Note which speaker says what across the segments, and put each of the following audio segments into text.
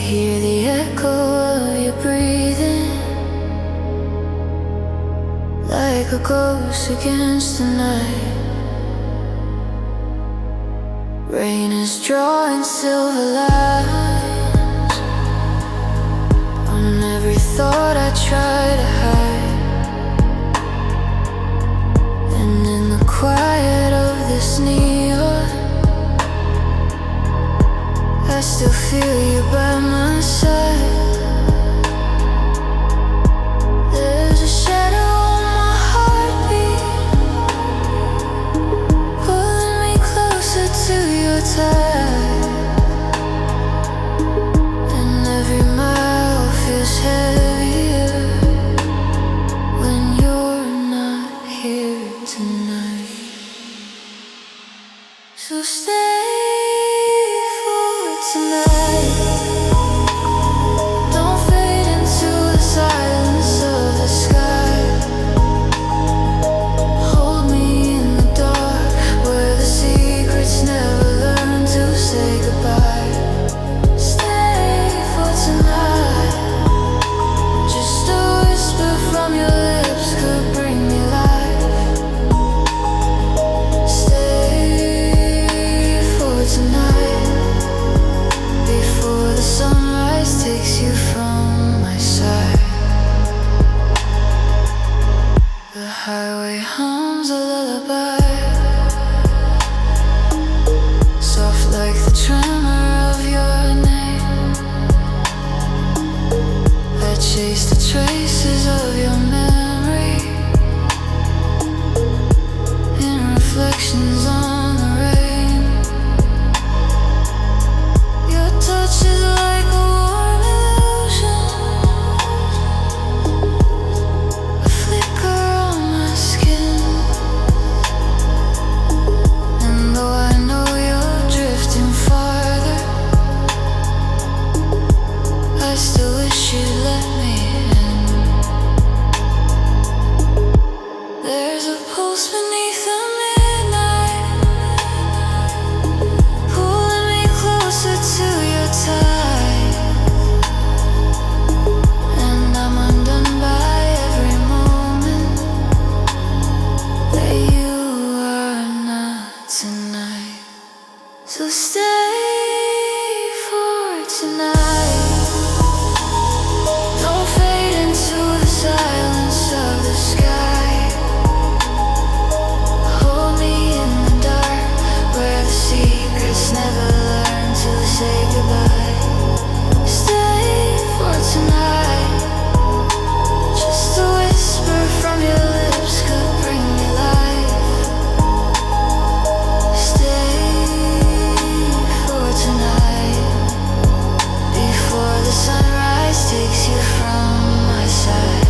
Speaker 1: hear the echo of your breathing, like a ghost against the night. Rain is drawing silver lines on every thought I try to hide. And in the quiet of this neon, I still feel you by my side. There's a shadow on my heartbeat, pulling me closer to your tide. And every mile feels heavier when you're not here tonight. So stay for tonight. Don't fade into the silence of the sky. Hold me in the dark, where the secrets never learn to say goodbye. Stay for tonight. Just a whisper from your lips could bring me life. Stay for tonight, before the sunrise takes you from my side. The highway hums a lullaby, soft like the tremor of your name. I chase the traces of your memory in reflections on the rain. Your touch is like a warm illusion, a flicker on my skin. And though I know you're drifting farther, I still wish you'd let me in. There's a pulse beneath the midnight, pulling me closer to your tide. And I'm undone by every moment that you are not tonight. So stay for tonight. Don't fade into the silence of the sky. Hold me in the dark, where the secrets never learn to say goodbye. Stay for tonight. Just a whisper from your lips could bring me life. Stay for tonight, before the sunrise takes you from my side.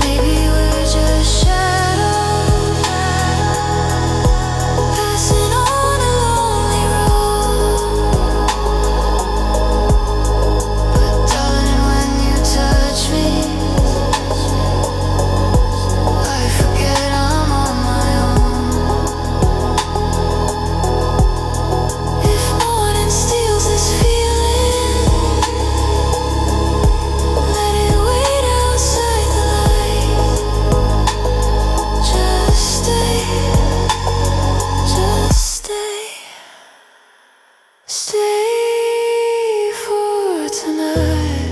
Speaker 1: Maybe we're just shadows, passing on a lonely road. But darling, when you touch me, I forget I'm on my own. If morning steals this feeling, let it wait outside the light. Just stay, stay for tonight.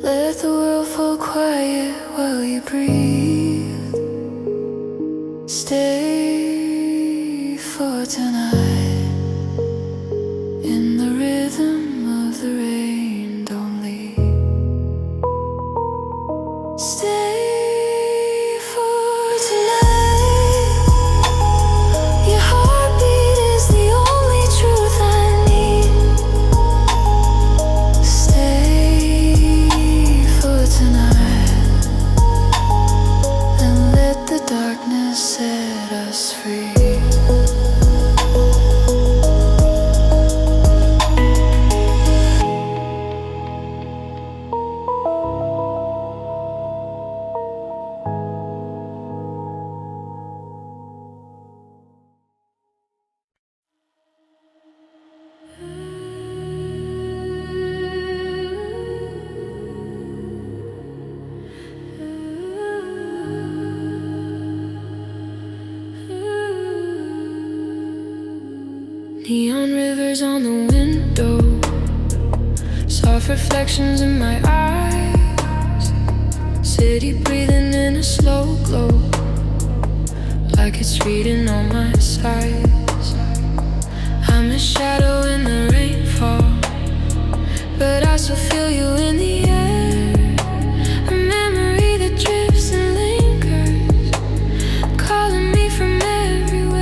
Speaker 1: Let the world fall quiet while you breathe. Stay for tonight. In the rhythm of the rain, don't leave. Stay for tonight. Your heartbeat is the only truth I need. Stay for tonight, and let the darkness set us free. Neon rivers on the window, soft reflections in my eyes. City breathing in a slow glow, like it's reading all my sighs. I'm a shadow in the rainfall, but I still feel you in the air. A memory that drifts and lingers, calling me from everywhere.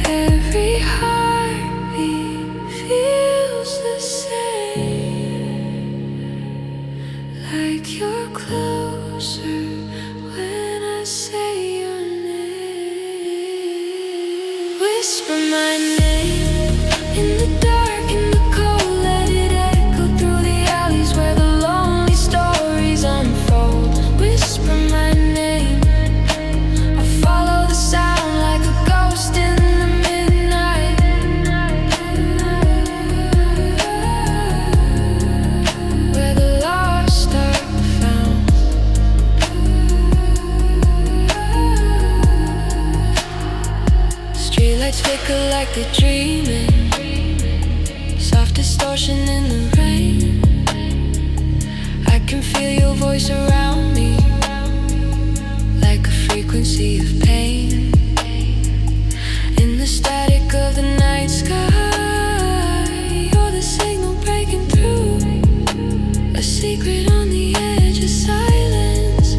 Speaker 1: Every heartbeat feels the same, like you're closer when I say your name. Whisper my name in the dark, in the cold, let it echo through the alleys where the lonely stories unfold. Whisper my name, I follow the sound like a ghost in the midnight. Where the lost are found. Streetlights flicker like they're dreaming, soft distortion in the rain. I can feel your voice around me, like a frequency of pain. In the static of the night sky, you're the signal breaking through, a secret on the edge of silence,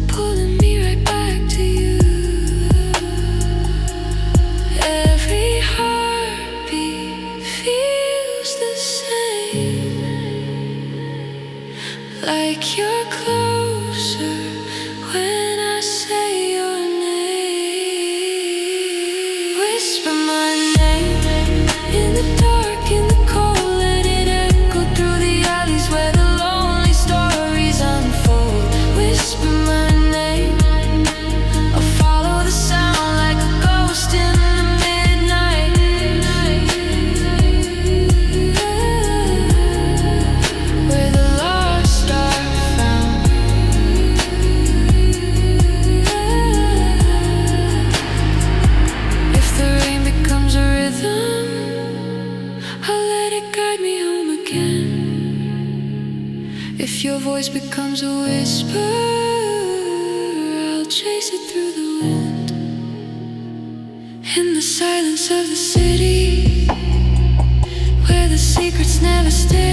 Speaker 1: pulling me right back to you. Every heartbeat feels the same, like you're closer when I say your name. Whisper my name in the dark, in the cold, let it echo through the alleys where the lonely stories unfold. Whisper my name, I'll follow the sound like a ghost in the midnight. Where the lost are found. If the rain becomes a rhythm, I'll let it guide me home again. If your voice becomes a whisper, I'll chase it through the wind. In the silence of the city, where the secrets never stay,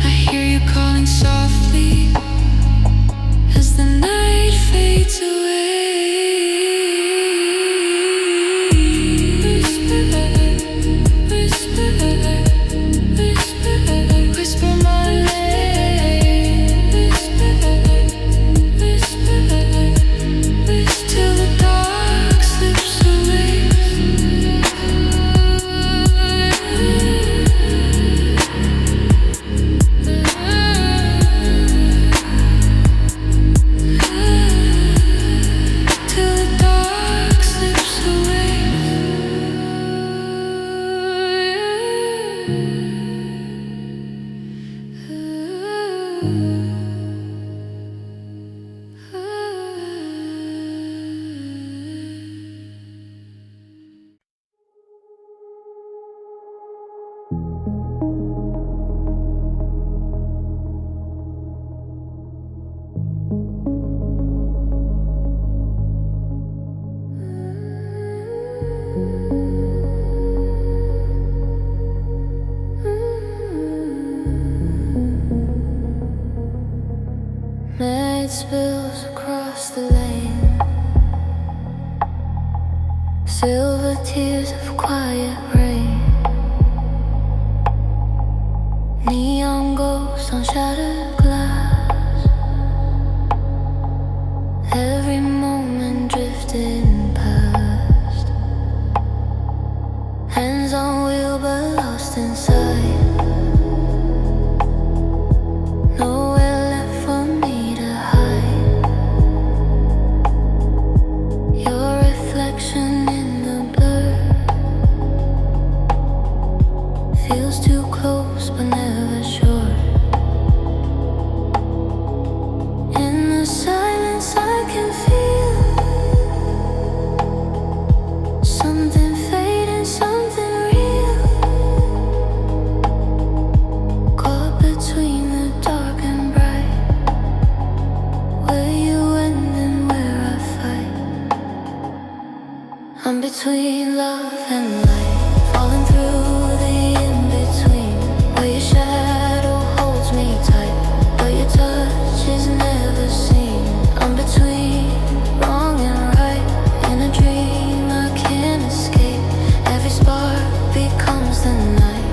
Speaker 1: I hear you calling softly as the night fades away. Whisper, whisper, whisper, whisper my name. Whisper, whisper, whisper till the dark slips away. Till the dark slips away. Night spills across the lane, silver tears of quiet rain. Neon ghosts on shattered glass, every moment drifting past. Hands on wheel but lost inside, nowhere left for me to hide. Your reflection in the blur feels too close but never sure. I'm between love and light, falling through the in-between, where your shadow holds me tight, but your touch is never seen. I'm between wrong and right, in a dream I can't escape. Every spark becomes the night,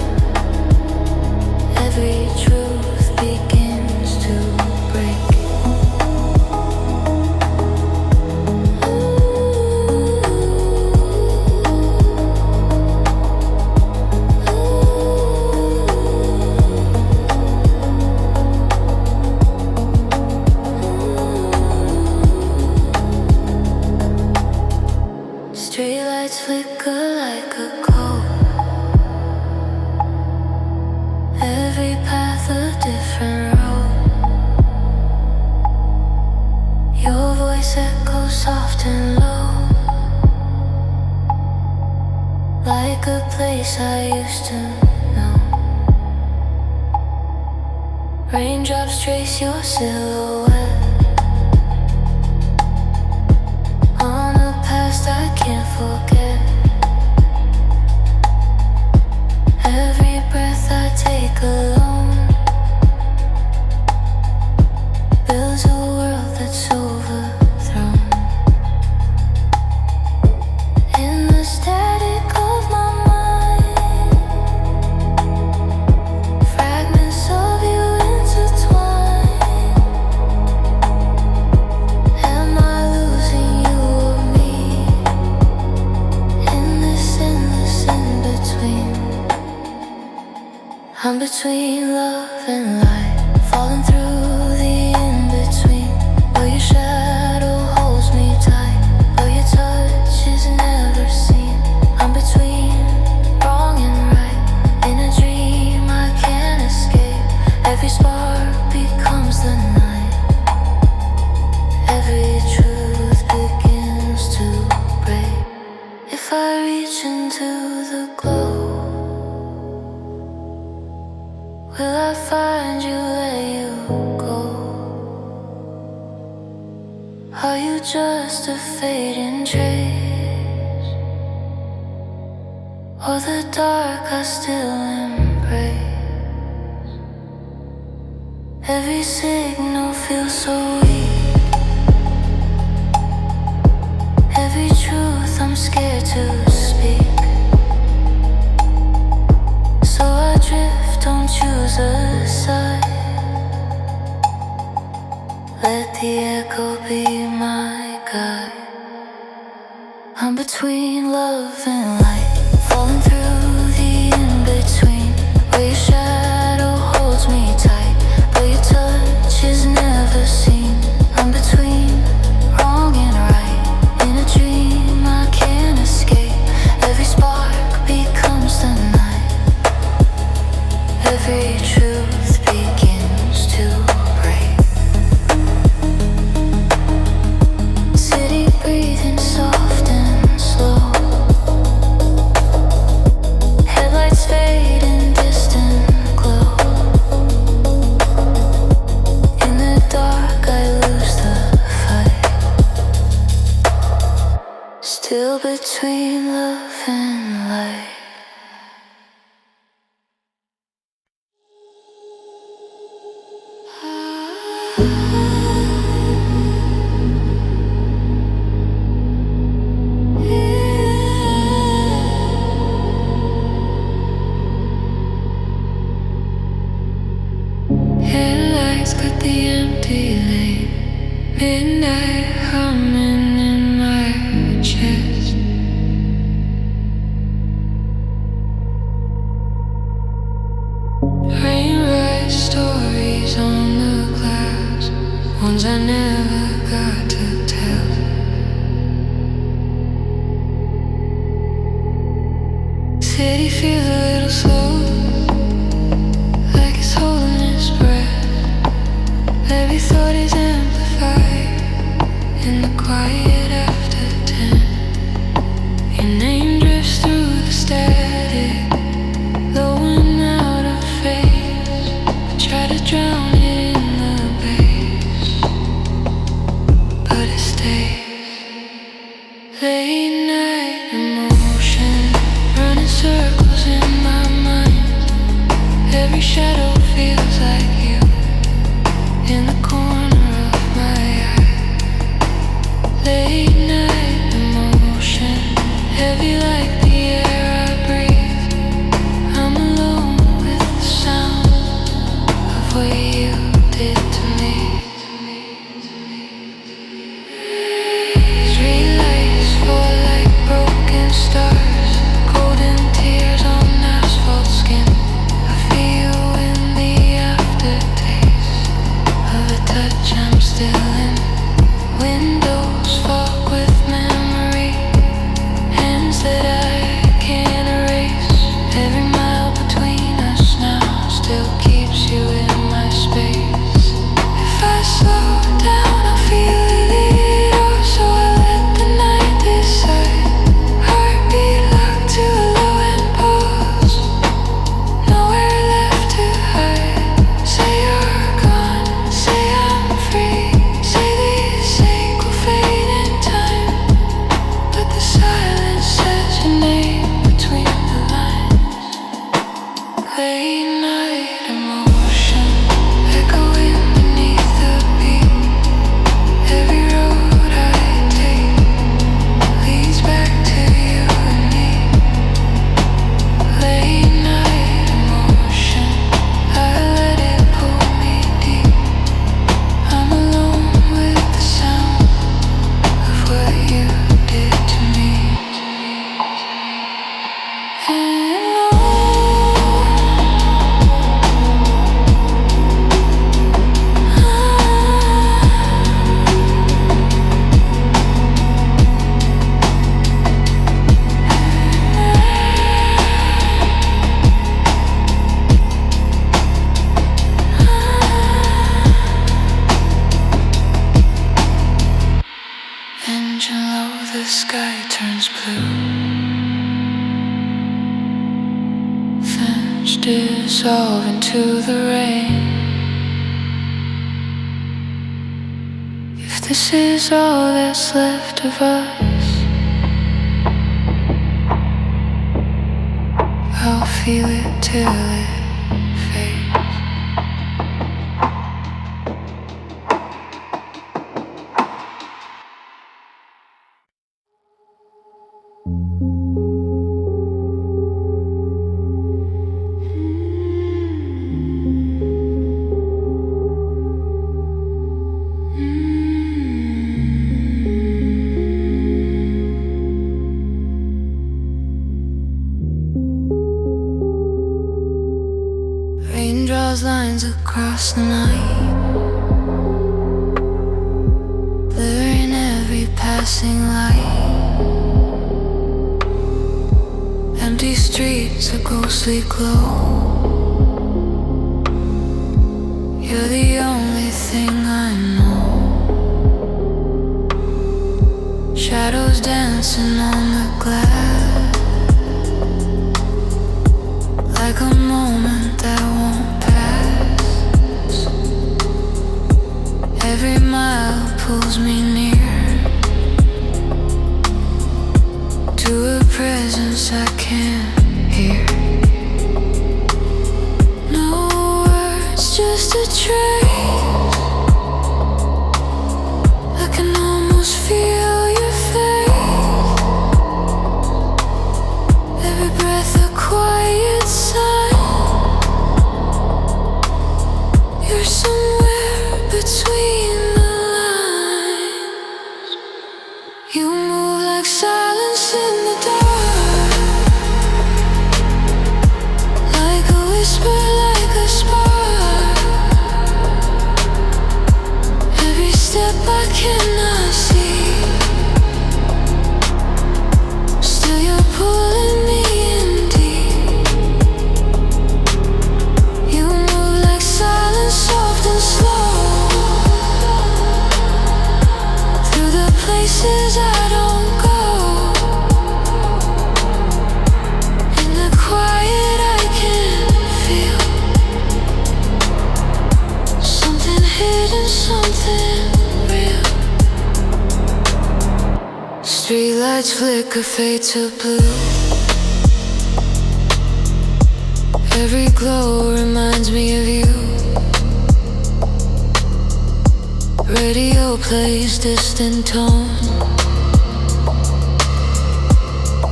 Speaker 1: every truth begins to break. Streetlights flicker like a cold, every path a different road. Your voice echoes soft and low, like a place I used to know. Raindrops trace your silhouette on a past I can't forget. Every breath I take alone builds a world that's overthrown. In the static of my mind, fragments of you intertwine. Am I losing you or me in this endless in-between? I'm between love and light, falling through the in-between, where your shadow holds me tight, but your touch is never seen. I'm between wrong and right, in a dream I can't escape. Every spark becomes the night, every truth begins to break. If I reach into the glow, will I find you, let you go? Are you just a fading trace, or the dark I still embrace? Every signal feels so weak, every truth I'm scared to speak. So I drift, don't choose a side, let the echo be my guide. I'm between love and light, falling through the in-between, where your shadow holds me tight, but your touch is never seen. I'm between wrong and right, in a dream I can't escape. Every spark becomes the night, every truth begins to break. City breathing soft and slow, headlights fade in distant glow. In the dark I lose the fight, still between love and light. Headlights cut the empty lane, midnight humming in my chest. Rainrise stories on the clouds, ones I never got to tell. City feels a little slow, like it's holding its breath. Every thought is amplified in the quiet after 10. Your name drifts through the static, blowing out of phase. I try to drown it in the bass, but it stays. Late night shadow feels like you in the corner of my eye. Late night emotion, heavy like the air I breathe. I'm alone with the sound of what you did to me. Streetlights fall like broken stars, golden tears on asphalt skin. I feel in the aftertaste of a touch I'm still in. Windows fog with memory, hands that I can't erase. Every mile between us now still keeps you in my space. If I slow down, I'll feel it lead off, so I let the night decide. Heartbeat locked to a low end pulse, nowhere left to hide. Say you're gone, say I'm free, say these ache will fade in time, but the silence says your name between the lines. Late night emotion, echoing beneath the beat. Every road I take leads back to you and me. Late night emotion, I let it pull me deep. I'm alone with the sound of what you did to me. Engine low, the sky turns blue. Fence dissolve into the rain. If this is all that's left of us, I'll feel it till it fades. Rain draws lines across the night, blurring every passing light. Empty streets, a ghostly glow. You're the only thing I know. Shadows dancing on the glass, like a moment that won't pass. Every mile pulls me near to a presence I can't hear. No words, just a trace. I can almost feel your face. Every breath a quiet sign. You're somewhere between the lines. You move like silence in the dark, like a whisper, like a spark. Every step I cannot see, still you're pulling me in deep. You move like silence, soft and slow, through the places I don't go. In the quiet I can feel something hidden, something real. Streetlights flicker, fade to blue. Every glow reminds me of you. Radio plays distant tone,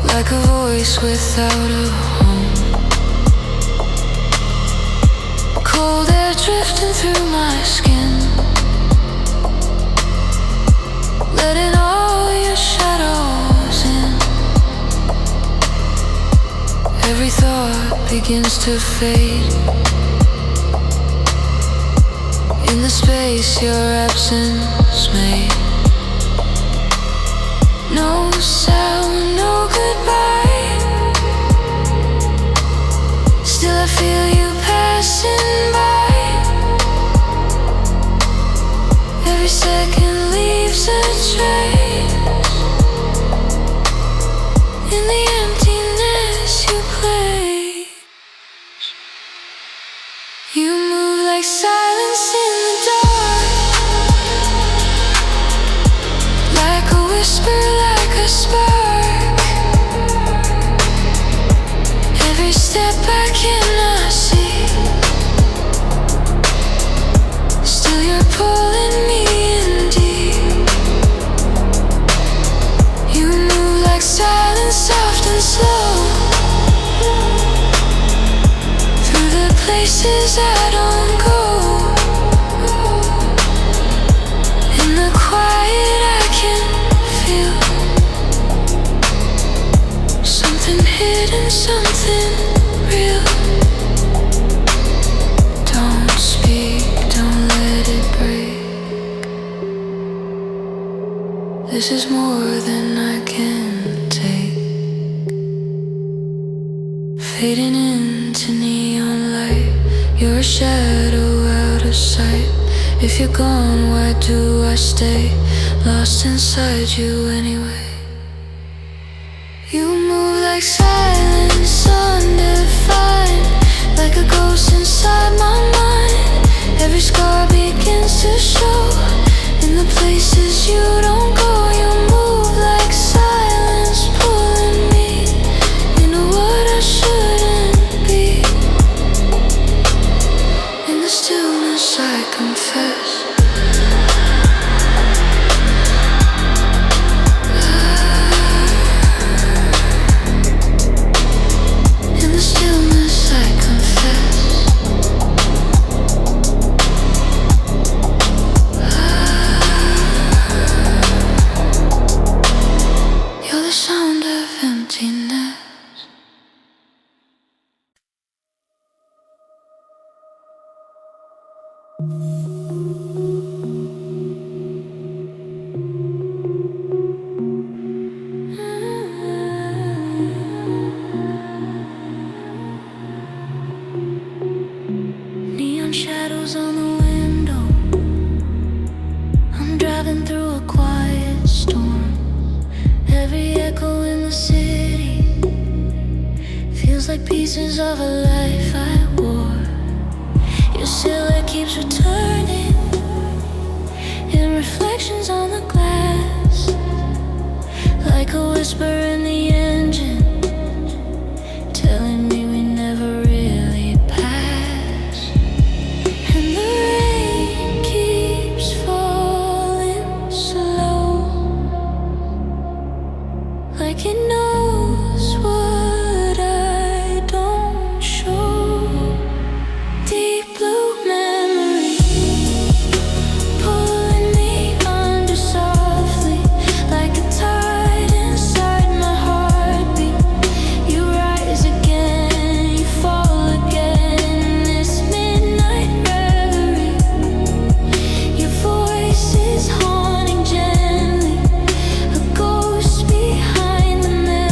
Speaker 1: like a voice without a home. Cold air drifting through my skin, letting all your shadows in. Every thought begins to fade in the space your absence made. No sound, no goodbye. Still I feel you passing by. Every second leaves a trace in the emptiness you place. You move like silence in the dark, like a whisper, like a spark. Every step I cannot see, still you're pulling me in deep. You move like silence, soft and slow, through the places I don't go. In the quiet I can feel something hidden, something real. Don't speak, don't let it break. This is more than I can take. Fading into neon light, you're a shadow out of sight. If you're gone, why do I stay? Lost inside you anyway. You move like silence, undefined, like a ghost inside my mind. Every scar begins to show in the places you don't go. You move like silence, pulling me into what I shouldn't be. In the stillness I confess, in the stillness I confess, you're the sound of emptiness. Neon shadows on the window. I'm driving through a quiet storm. Every echo in the city feels like pieces of a life I wore. Your silhouette keeps returning in reflections on the glass, like a whisper in the engine, telling me we never really pass. And the rain keeps falling slow, like it knows what I don't show. Deep blue memory pulling me under softly, like a tide inside my heartbeat. You rise again, you fall again, this midnight reverie. Your voice is haunting gently, a ghost behind the melody.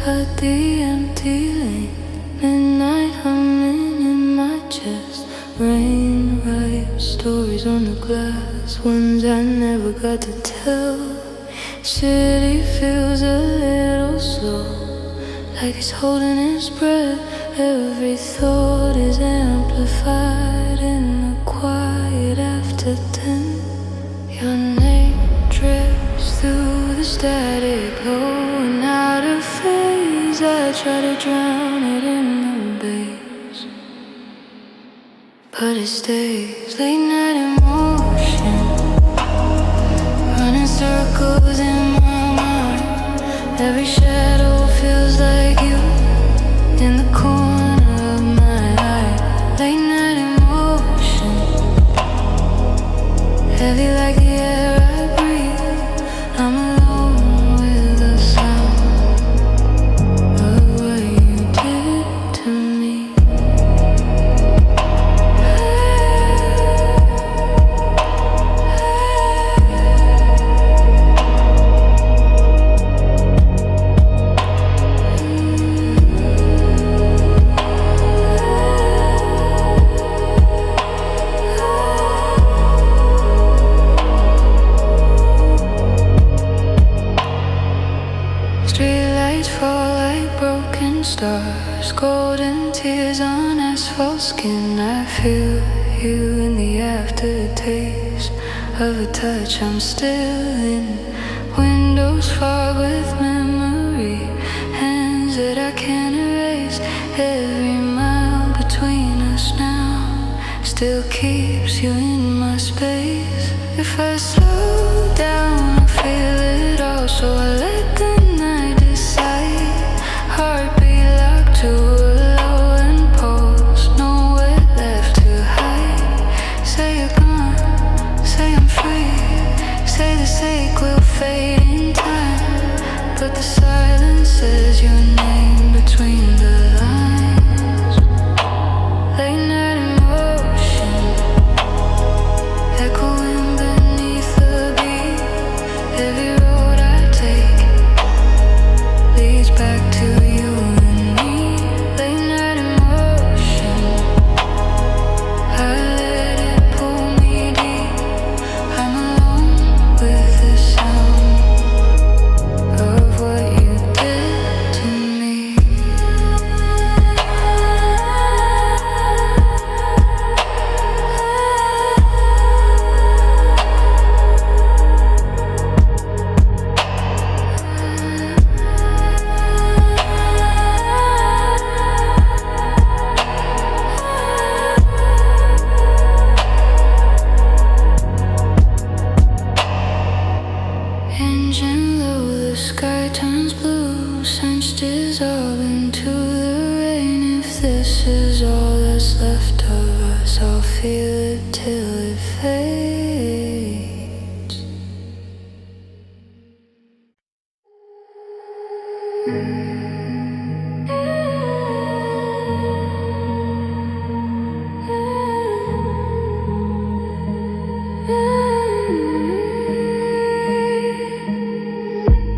Speaker 1: cut the empty lane. Midnight humming in my chest. Rain writes stories on the glass, ones I never got to tell. City feels a little slow, like it's holding its breath. Every thought is amplified in the quiet after 10. Your name drips through the static, low and out of phase. I try to drown it in the bass, but it stays. Late night emotion, running circles in my mind. Every shadow feels like you in the corner of my eye. Late night emotion, heavy like the air I breathe. I'm alone with the sound of what you did to me. Streetlights fall like broken stars, golden tears on asphalt skin. I feel you in the aftertaste of a touch I'm still in. Windows fog with memory, hands that I can't erase. Every mile between us now still keeps you in my space. If I slow down, I feel it all, so I let the night decide. Heartbeat locked to a low and pulse, nowhere left to hide. Say you're gone, say I'm free, say the ache will fade in time, but the silence says your name between the lines. Late night emotion, echoing beneath the beat. Every road I take leads back to you and me. Late night emotion, I let it pull me deep. I'm alone with the sound of what you did to me. Engine low, the sky turns blue, sense dissolve into the rain. If this is all that's left of us, I'll feel it till it fades.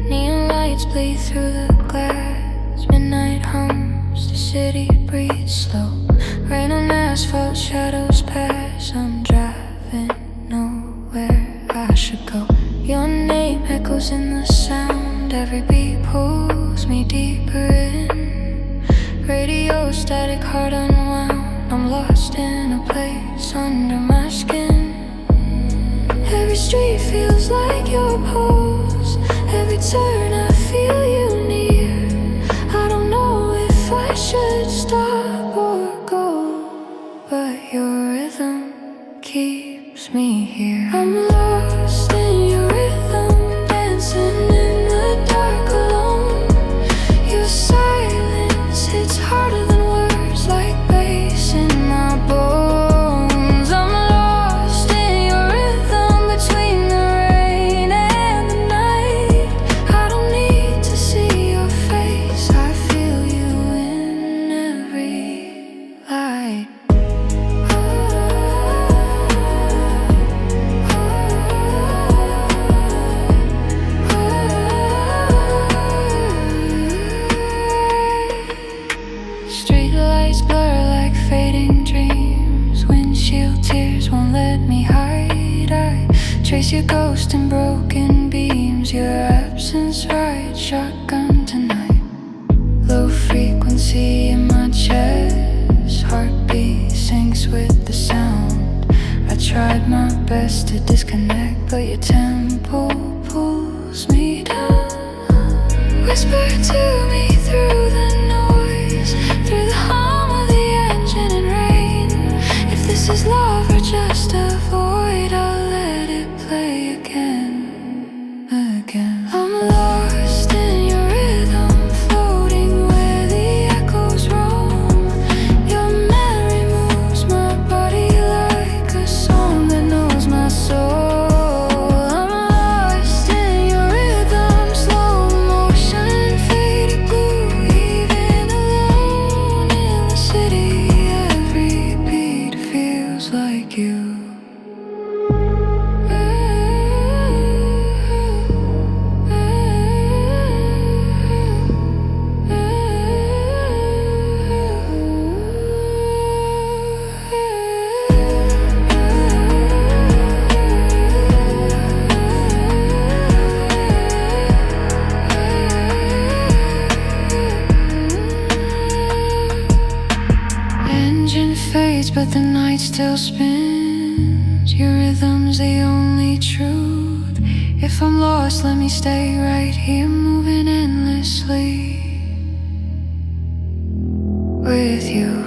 Speaker 1: Neon lights bleed through the glass. Midnight hums, the city breathes slow. Rain on asphalt, shadows pass. I'm driving nowhere I should go. Your name echoes in the sound. Every beat pulls me deeper in. Radio static, heart unwound. I'm lost in a place under my skin. Every street feels like your pulse. Every turn I feel you near. I don't know if I should stop or go, but your rhythm keeps me here. I'm lost in your rhythm, dancing in the dark alone. Your silence hits harder than words, like bass in my bones. I'm lost in your rhythm, between the rain and the night. I don't need to see your face, I feel you in every light. no tears won't let me hide. I trace your ghost in broken beams, your absence right shotgun tonight. Low frequency in my chest, heartbeat syncs with the sound. I tried my best to disconnect, but your tempo pulls me down. Whisper to me through the noise, through the hum of the engine and rain. If this is love or just a void, I'll let it play again, again. I'm lost in your rhythm, floating where the echoes roam. Your memory moves my body like a song that knows my soul. But the night still spins. Your rhythm's the only truth. If I'm lost, let me stay right here, moving endlessly with you.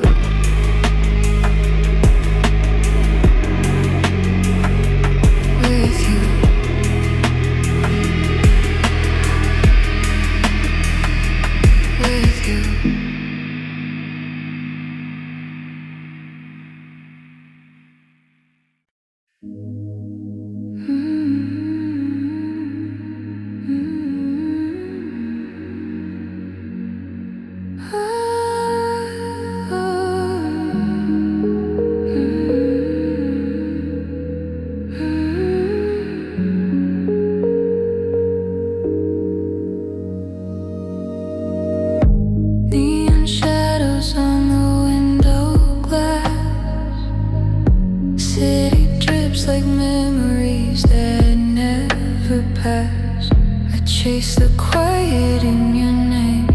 Speaker 1: Like memories that never pass, I chase the quiet in your name.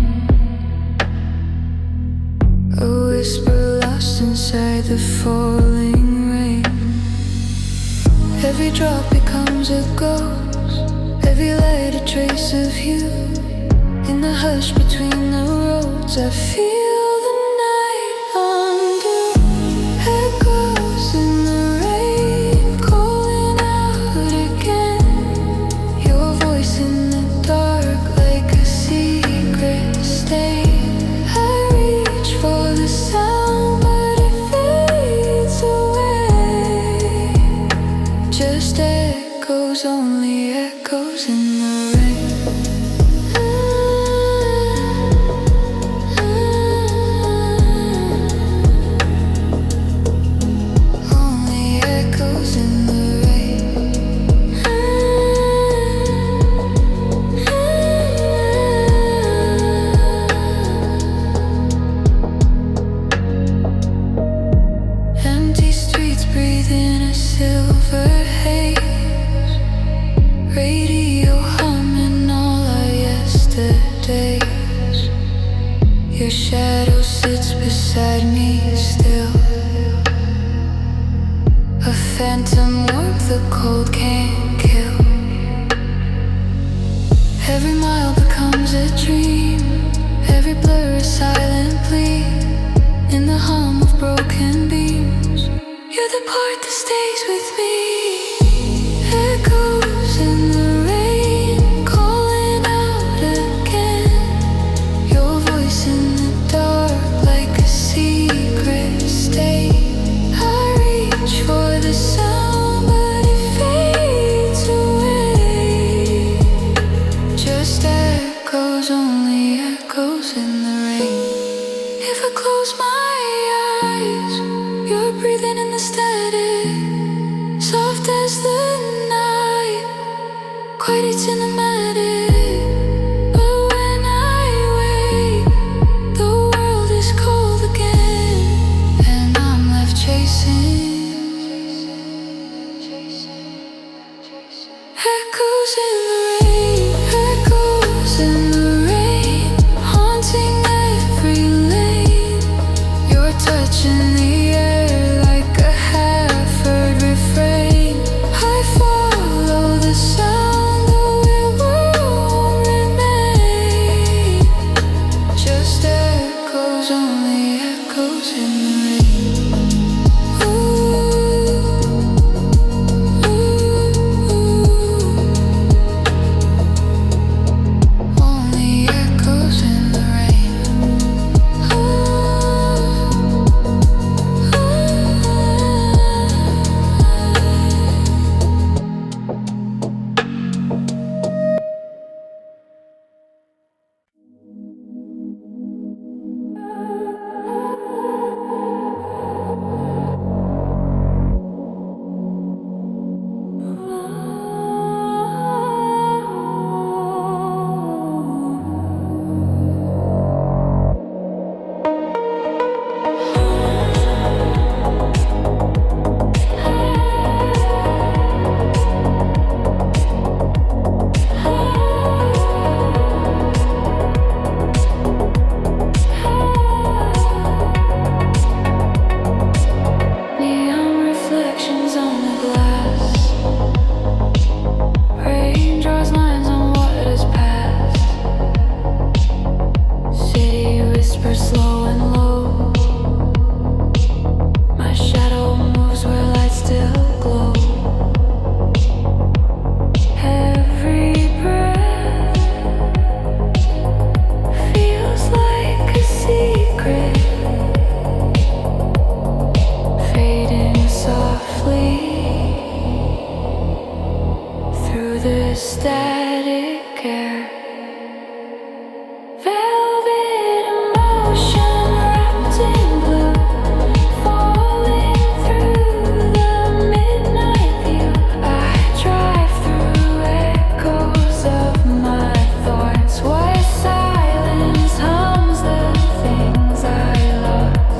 Speaker 1: A whisper lost inside the falling rain. Every drop becomes a ghost, every light a trace of you. In the hush between the roads, I feel the night under. Echoes in the only echoes in the rain. Only echoes in the rain. Empty streets breathe in a silver haze. Radio humming all our yesterdays. Your shadow sits beside me still. A phantom warmth the cold can't kill. Every mile becomes a dream. Every blur a silent plea. In the hum of broken beams, you're the part that stays with me. Echoes in the rain, calling out again. Your voice in the dark like a secret state. I reach for the sound, but it fades away. Just echoes, only echoes in the rain. If I close my eyes, you're breathing in the static, soft as static air. Velvet emotion wrapped in blue, falling through the midnight view. I drive through echoes of my thoughts. What silence hums the things I lost.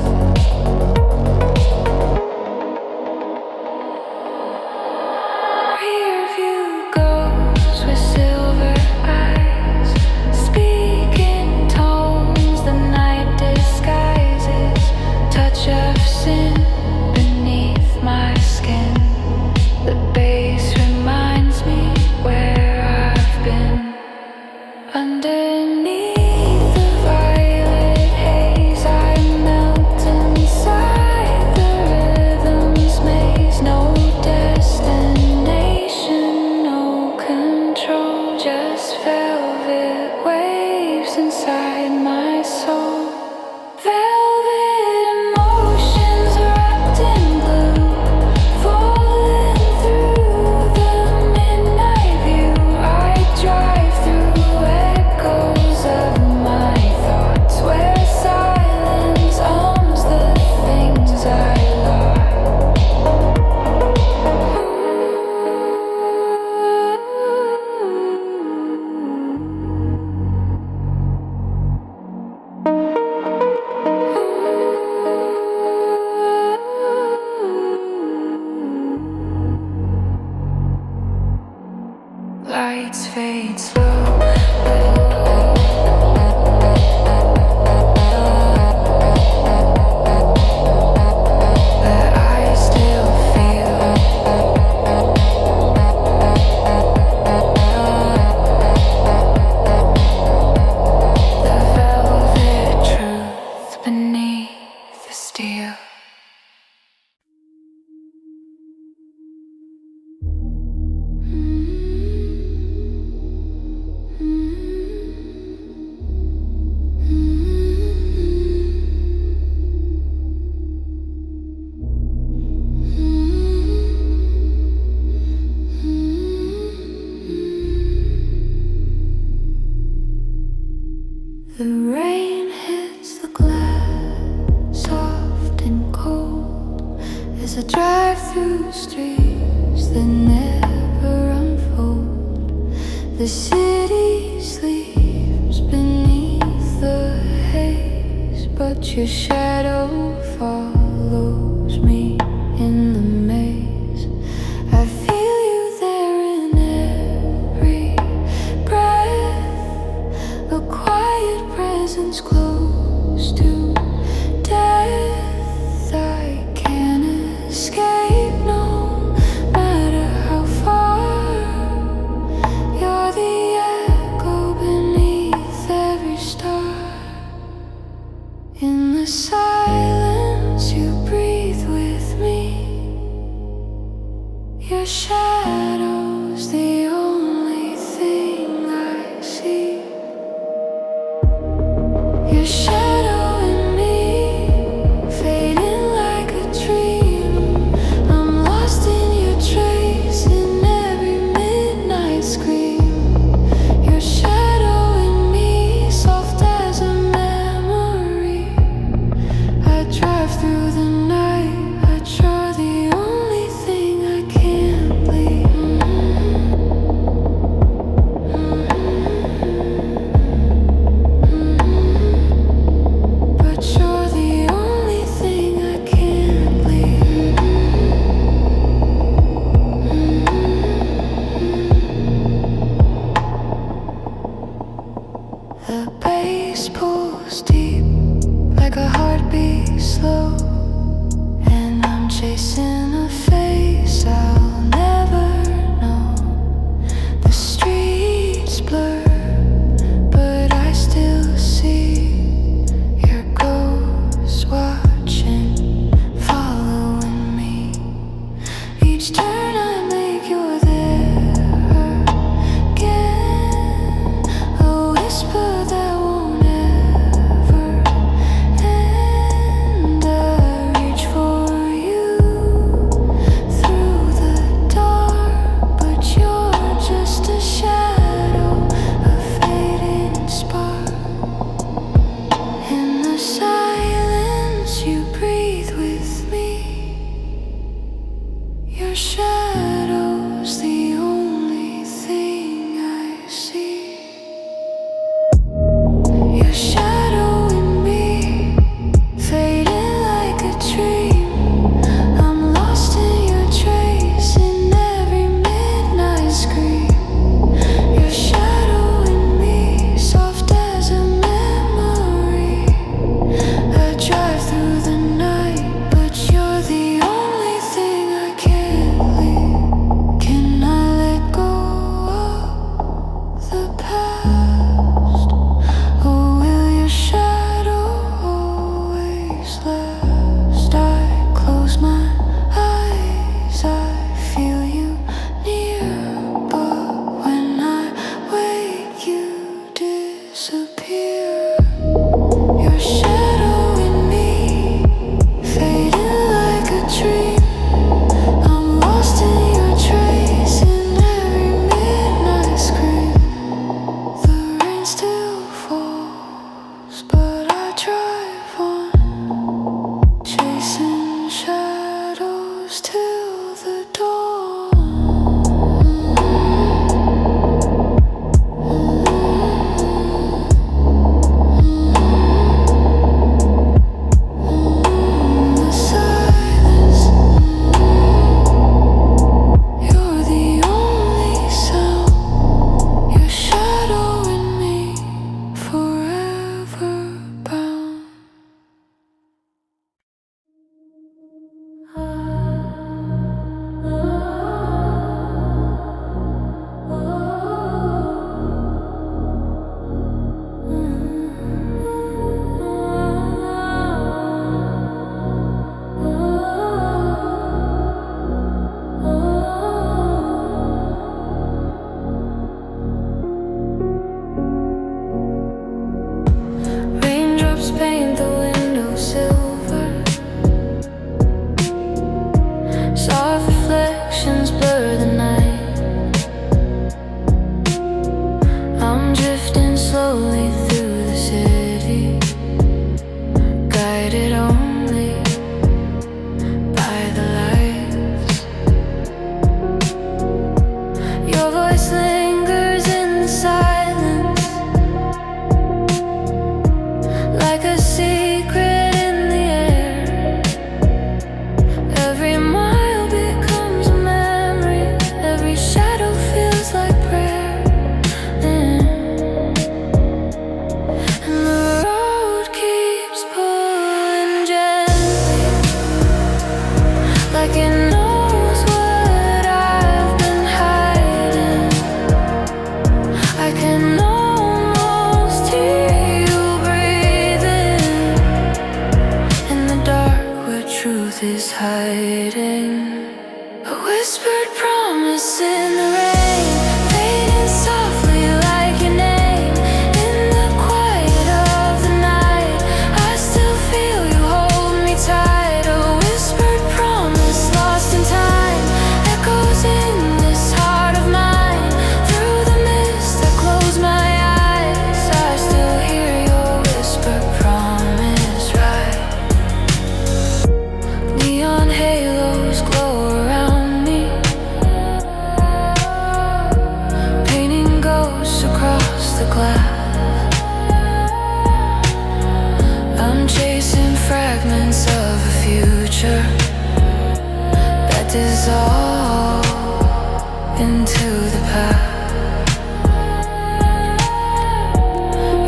Speaker 1: Rear view goes with silver eyes, speaking tones the night disguises. Touch of sin beneath my skin. The bass reminds me where I've been. Underneath the violet haze, I melt inside the rhythm's maze. No destination, no control, just velvet waves inside my soul. Velvet emotions wrapped in blue, falling through the midnight view. I drive through echoes of my thoughts, where silence owns the things I lost. Lights fade slow, but I still feel the velvet truth beneath the steel. The rain hits the glass, soft and cold, as I drive through streets that never unfold. The city sleeps beneath the haze, but your shadow follows me in the maze. I feel you there in every breath, a quiet presence close to death. I can't escape no matter how far. You're the echo beneath every star. In the silence you breathe with me. Your shadow's the only thing I see. Your shadow in me, fading like a dream. I'm lost in your trace in every midnight scream. Your shadow in me, soft as a memory. I drive through the night, I try the only thing I can't leave. But you're the only thing I can't leave. The bass pulls deep like a heartbeat slow, and I'm chasing a face I'll never know. The streets blur, but I still see your ghost watching, following me. Each turn I make, you're there again, a whisper that won't ever end. I reach for you through the dark, but you're just a shadow's the only thing I see. Your shadow in me, fading like a dream. I'm lost in your trace in every midnight scream. Your shadow in me, soft as a memory. I drive through the night, but you're the only thing I can't leave. Can I let go of the past? Or will your shadow always last? I close my eyes, I feel you near, but when I wake you disappear. Your shadow in me, fading like a dream. I'm lost in your trace in every midnight scream. The rain still falls, but I drive on, chasing shadows till the dawn. The silence, you're the only sound. Your shadow in me, forever bound. Raindrops paint the window silver. Soft reflections blur the night. I'm drifting slowly through the city, guided only by the lights. Your voice lingers in the silence, like a secret in the air. Every mile becomes a memory, every shadow feels like prayer. And the road keeps pulling gently, like it knows what I've been hiding. I can almost hear you breathing in the dark where truth is hiding. A whispered promise in the rain, fading softly like your name. In the quiet of the night, I still feel you hold me tight. A whispered promise lost in time, echoes in this heart of mine. Through the mist I close my eyes, I still hear your whispered promise right. Neon halos glow around me, painting ghosts across the glass. I'm chasing fragments of a future that dissolve into the past.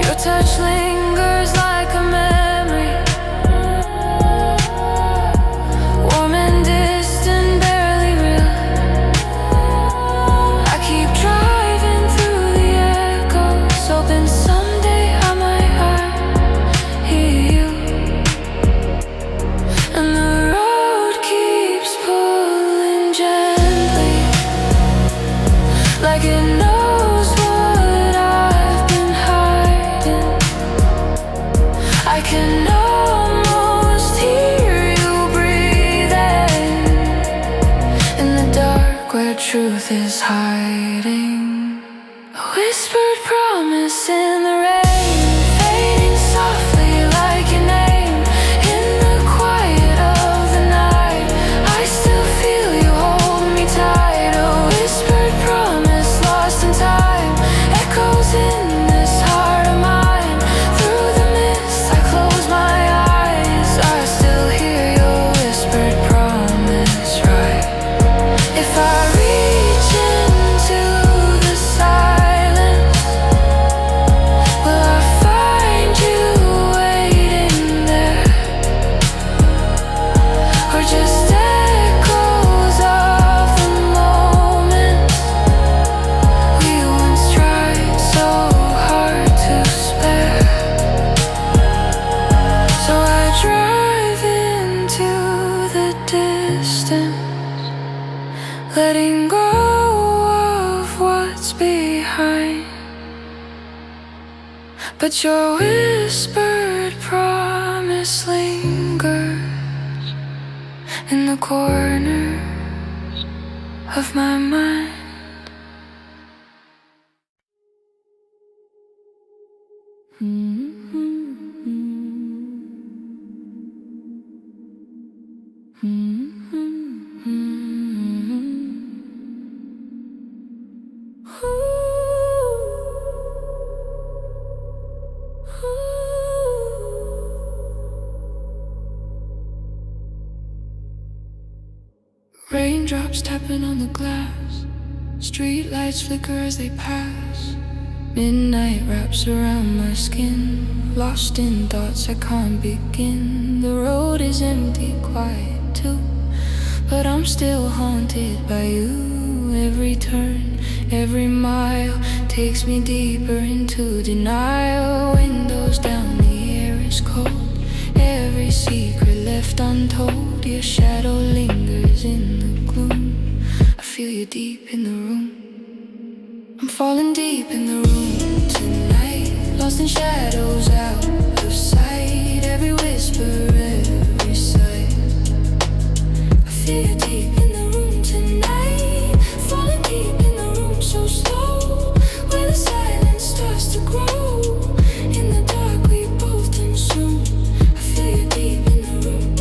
Speaker 1: Your touch lingers like a memory, warm and distant, barely real. I keep driving through the echoes, hoping someday I might hear you. And the road keeps pulling gently, like it knows what I've been hiding. I can almost hear you breathing in the dark where truth is hiding. A whispered promise in the rain, fading softly like your name. In the quiet of the night, I still feel you hold letting go of what's behind. But your whispered promise lingers in the corners of my mind. Raindrops tapping on the glass, street lights flicker as they pass. Midnight wraps around my skin, lost in thoughts I can't begin. The road is empty, quiet too, but I'm still haunted by you. Every turn, every mile takes me deeper into denial. Windows down, the air is cold, every secret left untold. Your shadow lingers in the gloom, I feel you deep in the room. I'm falling deep in the room tonight, lost in shadows out of sight. Every whisper, every sigh, I feel you deep in the room tonight. Falling deep in the room so slow, where the silence starts to grow. In the dark we both consume, I feel you deep in the room.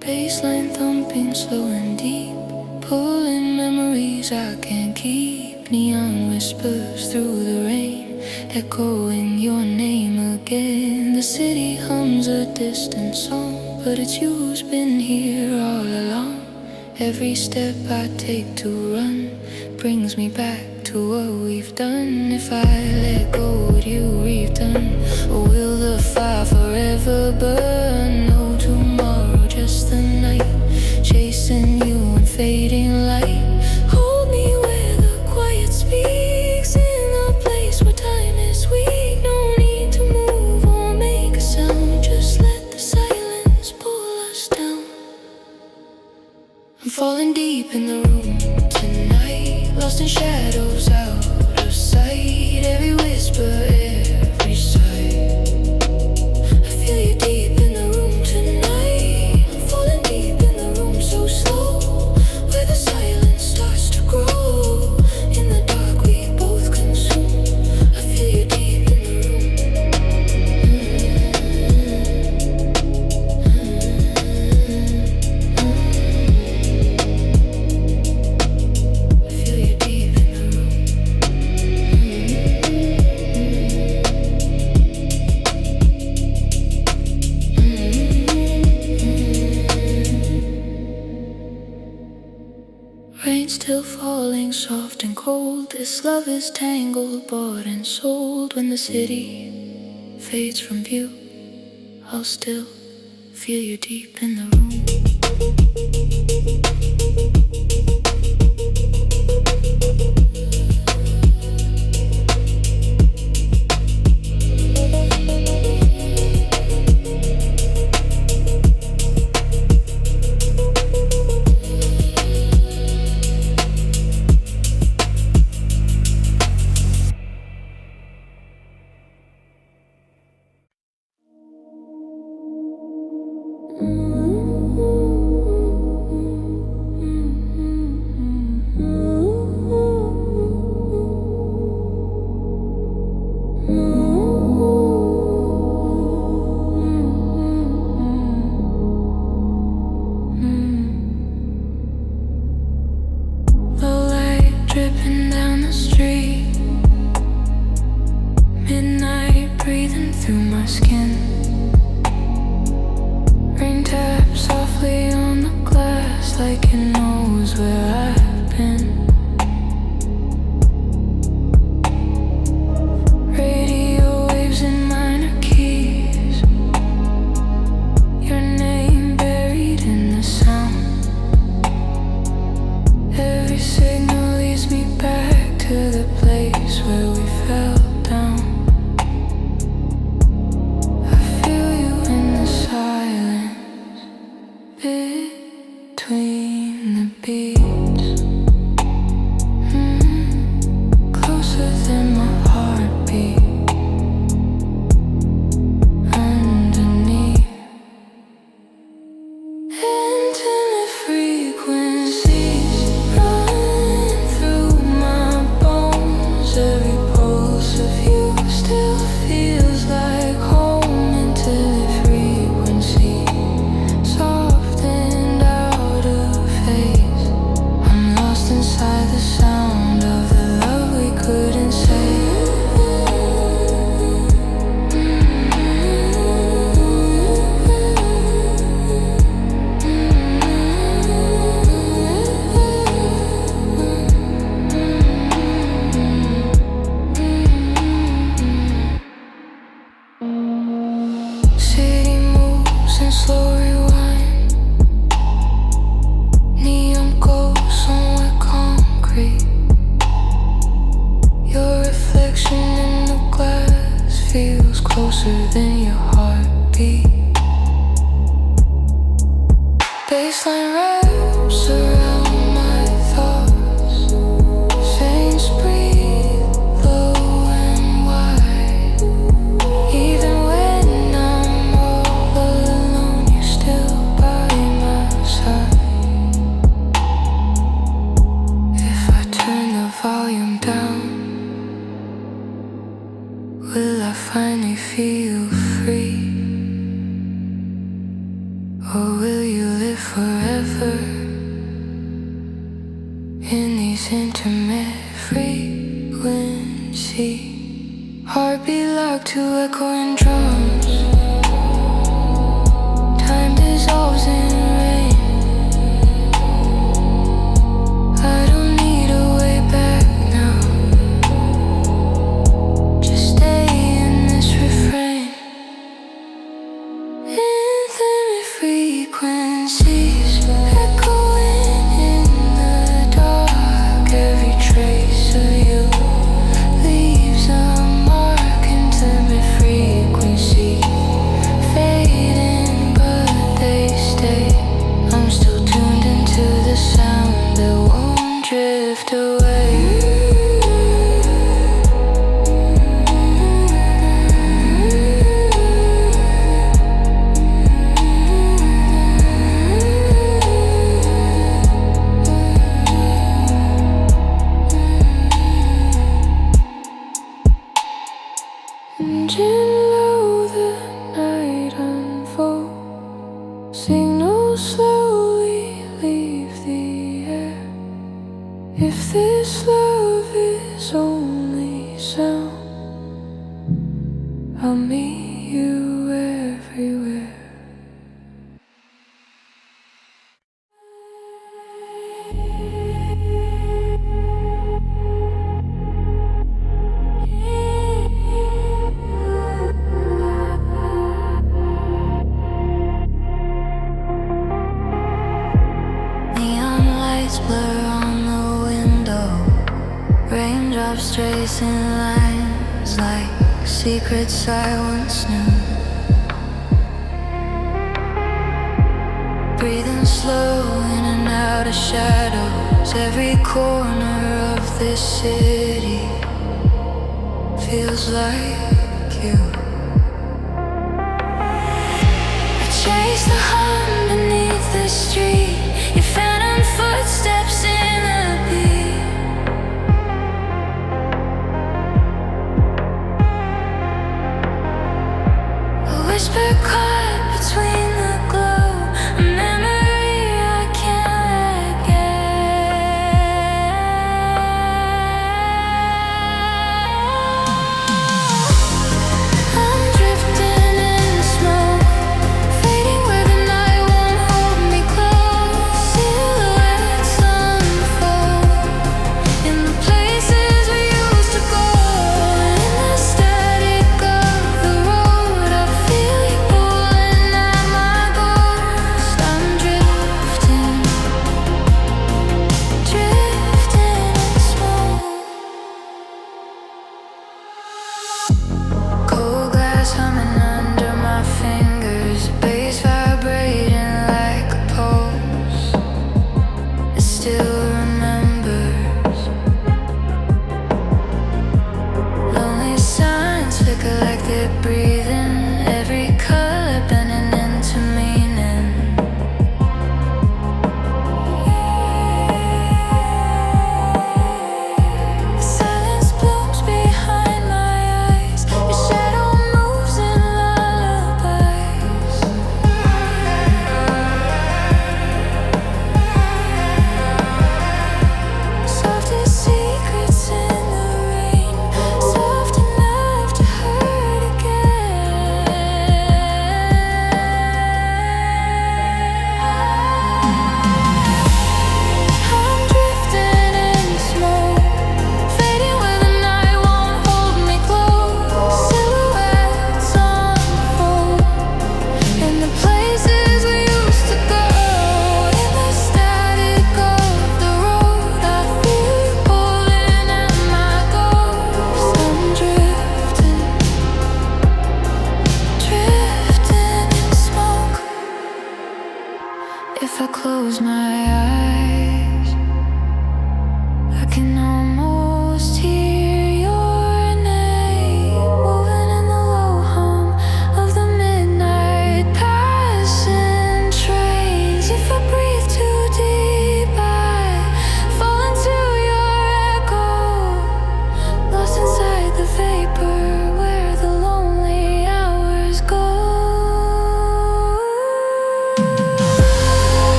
Speaker 1: Bassline thumping slow and deep, pulling memories I can't keep. Neon whispers through the rain, echoing your name again. The city hums a distant song, but it's you who's been here all along. Every step I take to run brings me back to what we've done. If I let go, would you redone? Or will the fire forever burn? No tomorrow, just the night, chasing you in fading light. Hold me where the quiet speaks, in a place where time is weak. No need to move or make a sound, just let the silence pull us down. I'm falling deep in the room tonight, lost in shadows out of sight. Every whisper, every sigh, I feel you deep in the room tonight. I'm falling deep in the room so slow, where the silence starts to grow. In the dark we both consume, I feel you deep in the room. I feel you deep in the room. Rain still falling soft and cold. This love is tangled, bought and sold. When the city fades from view, I'll still feel you deep in the room. Every signal leads me back to the place where we fell down. I feel you in the silence between the beats. Closer than my heartbeat. Underneath intimate frequencies run through my bones. Every pulse of you still feels like home. Intimate frequency, soft and out of phase. I'm lost inside the sound of the love we couldn't say. City moves in slow rewind. Neon ghosts on wet concrete. Your reflection in the glass feels closer than your heartbeat. Baseline wraps around my thoughts. Veins breathe low and wide. Even when I'm all alone, you're still by my side. If I turn the volume down, will I finally feel free? Or will you live forever in these intimate frequencies? Heartbeat locked to echoing drums. Time dissolves in rain. I don't need a way back now. Just stay in this refrain. Infinite frequencies echoing in the dark. Every trace of you leaves a mark. Intimate frequency fading, but they stay. I'm still tuned into the sound that won't drift away. And in low the night unfolds. Signals slowly leave the air. If this love is only sound, I'll meet you everywhere. Neon lights blur on the window. Raindrops tracing lines like secrets I once knew. Breathing slow in and out of shadows. Every corner of this city feels like you. I chase the hum beneath the street. Your phantom footsteps in the beat. A whisper caught between the glow. A memory I can't let go. I'm drifting in smoke, fading where the night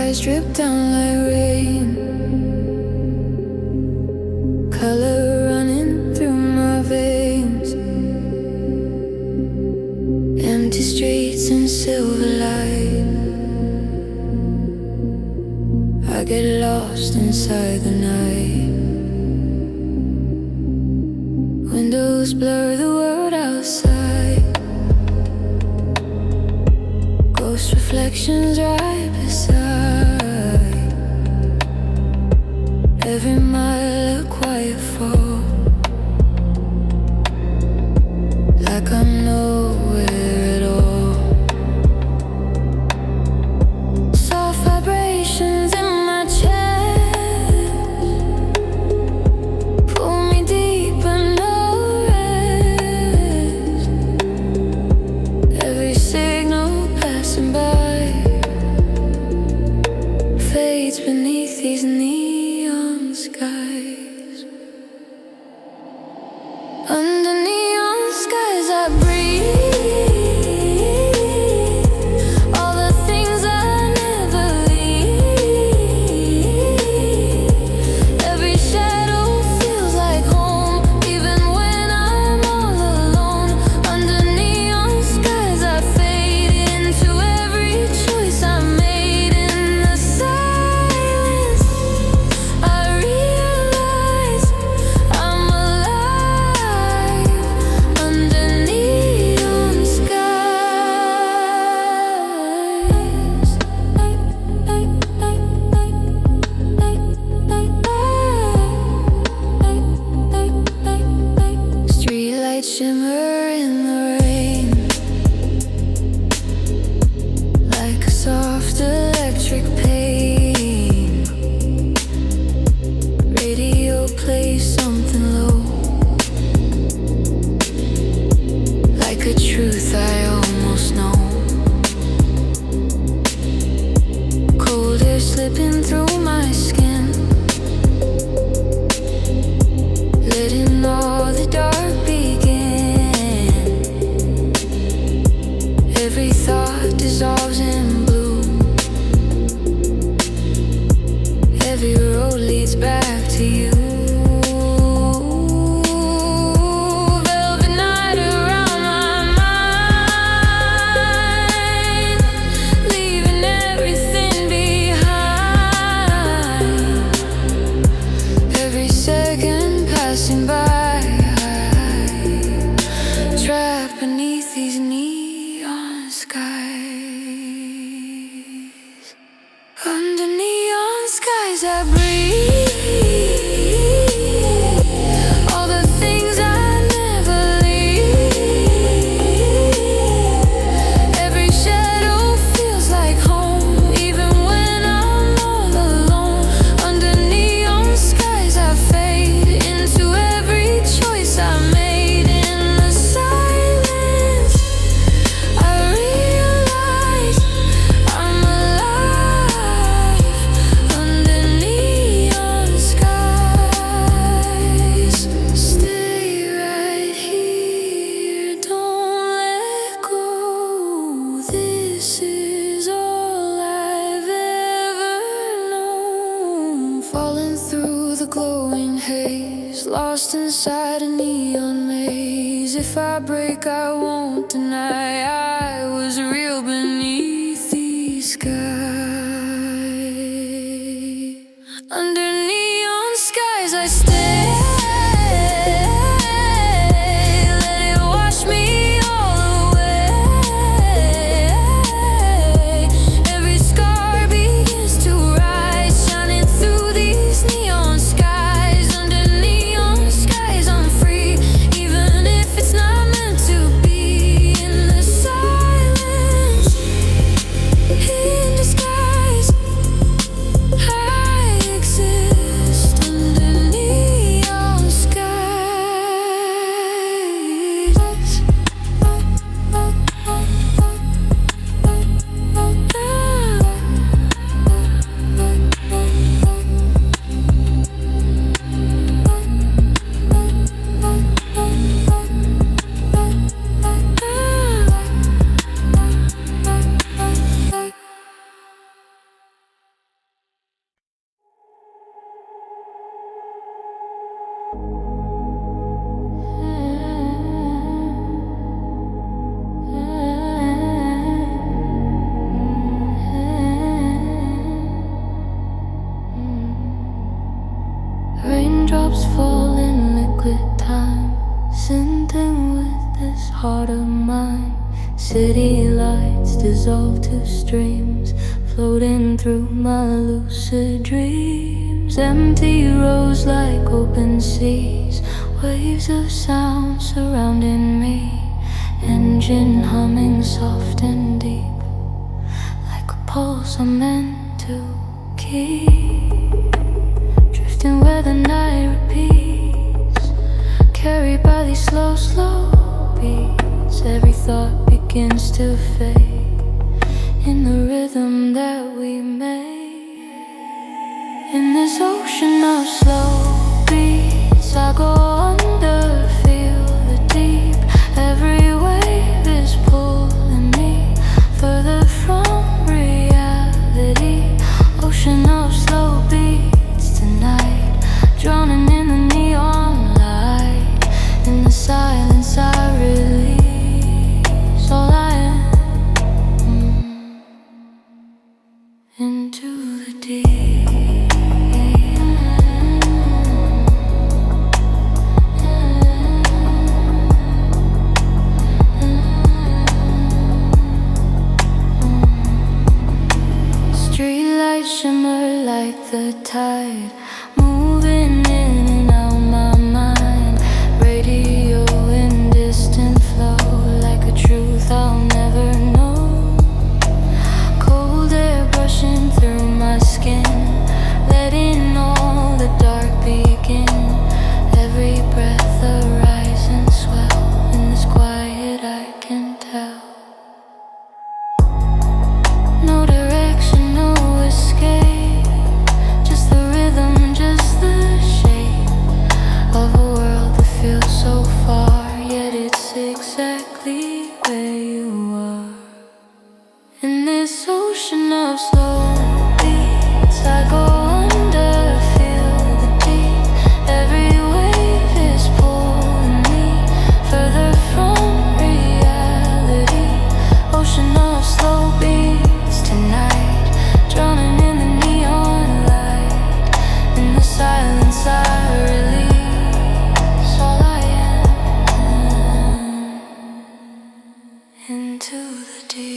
Speaker 1: skies drip down like rain. Color running through my veins. Empty streets and silver light. I get lost inside the night. Windows blur the world outside. Ghost reflections right beside. Every mile a quiet fall. Like I'm nowhere at all. Soft vibrations in my chest. Pull me deep and no rest. Every signal passing by fades beneath these neon skies. Under neon skies I breathe all the things I never leave. Every shadow feels like home, even when I'm all alone. Under neon skies I fade into every choice I made. In the silence I realize I'm alive under neon skies. Streetlights shimmer in the rain, like a soft electric pain. Radio plays something low, like a truth I almost know. Cold air slipping through my skin, letting all the dark begin. Every thought dissolves in blue. Every road leads back to you. Velvet night around my mind, leaving everything behind. Every second passing by, trapped beneath these neon skies. Under neon skies I breathe all the things I never leave. Every shadow feels like home, even when I'm all alone. Under neon skies I fade into every choice I made. In the silence I realize I'm alive under neon skies. Stay right here, don't let go. This is all I've ever known. Falling through the glowing haze, lost inside a neon maze. If I break, I won't deny I was real beneath these skies. Under neon skies I stay. Let it wash me all away. Every scar begins to rise, shining through these neon skies. Under neon skies I'm free, even if it's not meant to be. In the silence Raindrops fall in liquid time, sinking with this heart of mine. City lights dissolve to streams, floating through my lucid dreams. Empty roads like open seas, waves of sound surrounding me. Engine humming soft and deep, like a pulse I'm meant to keep. Drifting where the night repeats, carried by these slow, slow beats. Every thought begins to fade in the rhythm that we made. In this ocean of slow beats, I go under, feel the deep. Every wave is pulling me further from reality. Ocean of slow beats tonight, drowning in the neon light. In the silence I release all I am, into the deep. Streetlights shimmer like the tide, moving in and out my mind. Radio in distant flow, like a truth I'll never know. Cold air brushing through my skin, letting all the dark begin. Every breath a rise and swell, in this quiet I can tell. No direction, no escape, just the rhythm, just the shape of a world that feels so far, yet it's exactly where you are. In this ocean of slow beats, I go under, feel the deep. Every wave is pulling me further from reality. Ocean of slow beats tonight, drowning in the neon light. In the silence I release all I am, into the deep.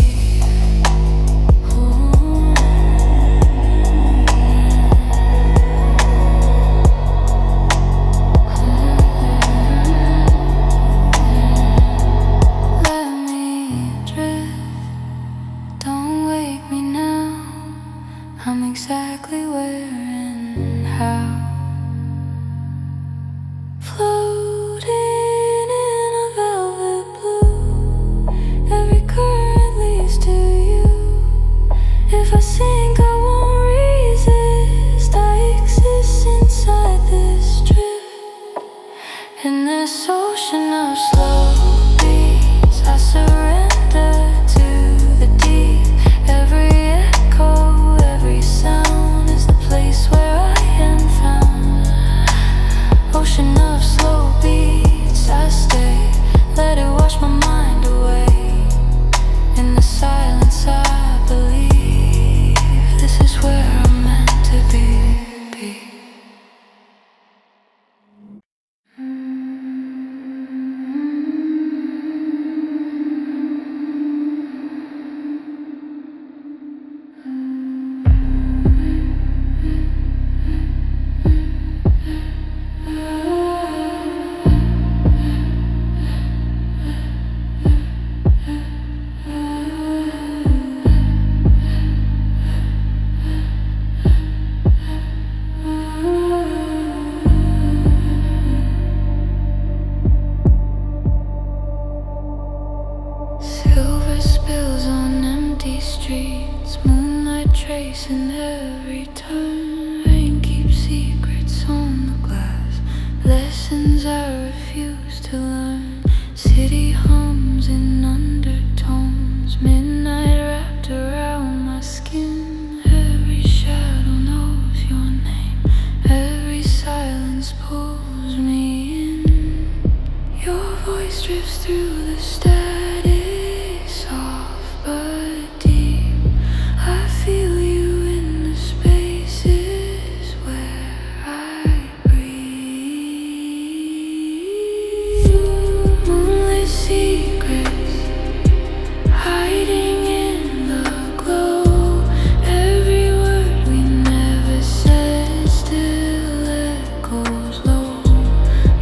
Speaker 1: Let me drift, don't wake me now. I'm exactly where and how. Floating in a velvet blue, every current leads to you. If I sink, I won't resist. I exist inside this drift. In this ocean of slow beats, I surrender to the deep. Every echo, every sound is the place where I am found. Ocean of slow beats, I stay, let it wash my mind away. In the silence I believe, this is where I'm meant to be. Silver spills on empty streets, moonlight tracing every turn. Rain keeps secrets on the glass, lessons I refuse to learn. City hums in undertones, midnight wrapped around my skin. Every shadow knows your name, every silence pulls me drifts through the static, soft but deep. I feel you in the spaces where I breathe. Moonlit secrets hiding in the glow. Every word we never said still echoes low.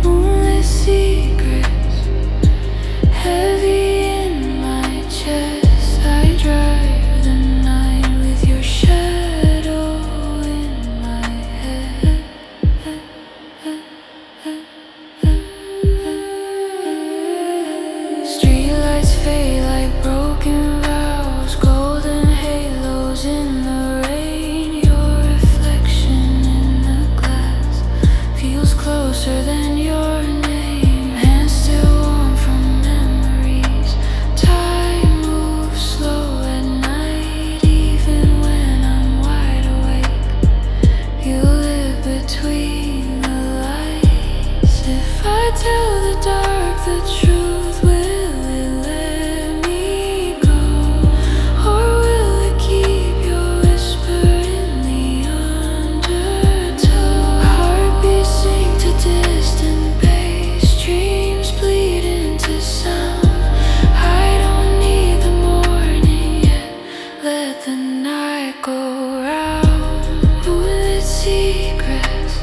Speaker 1: Moonlit secrets heavy in my chest. I drive the night with your shadow in my head. Streetlights fade like broken vows, golden halos in the rain. Your reflection in the glass feels closer than your name. Hands still warm from memories. Time moves slow at night, even when I'm wide awake. You live between the lights. If I tell the dark the truth, will it let me go? Or will it keep your whisper in the undertow? Heartbeats sink to distant bass, dreams bleed into sound. I don't need the morning yet, let the night go round. Moonlit secrets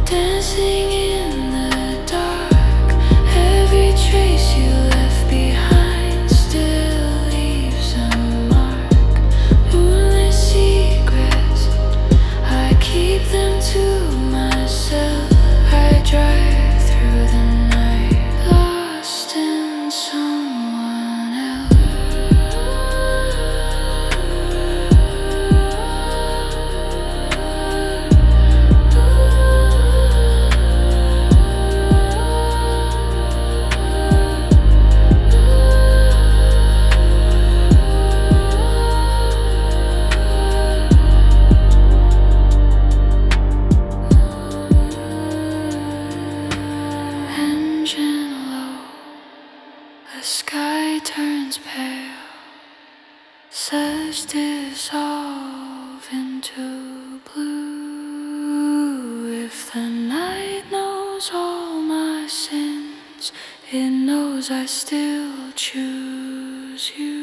Speaker 1: dancing in the dark. Every trace you left behind still leaves a mark. Moonlit secrets, I keep them to myself. I drive through the night, lost in someone else. Engine low, the sky turns pale. Says dissolve into blue. If the night knows all my sins, it knows I still choose you.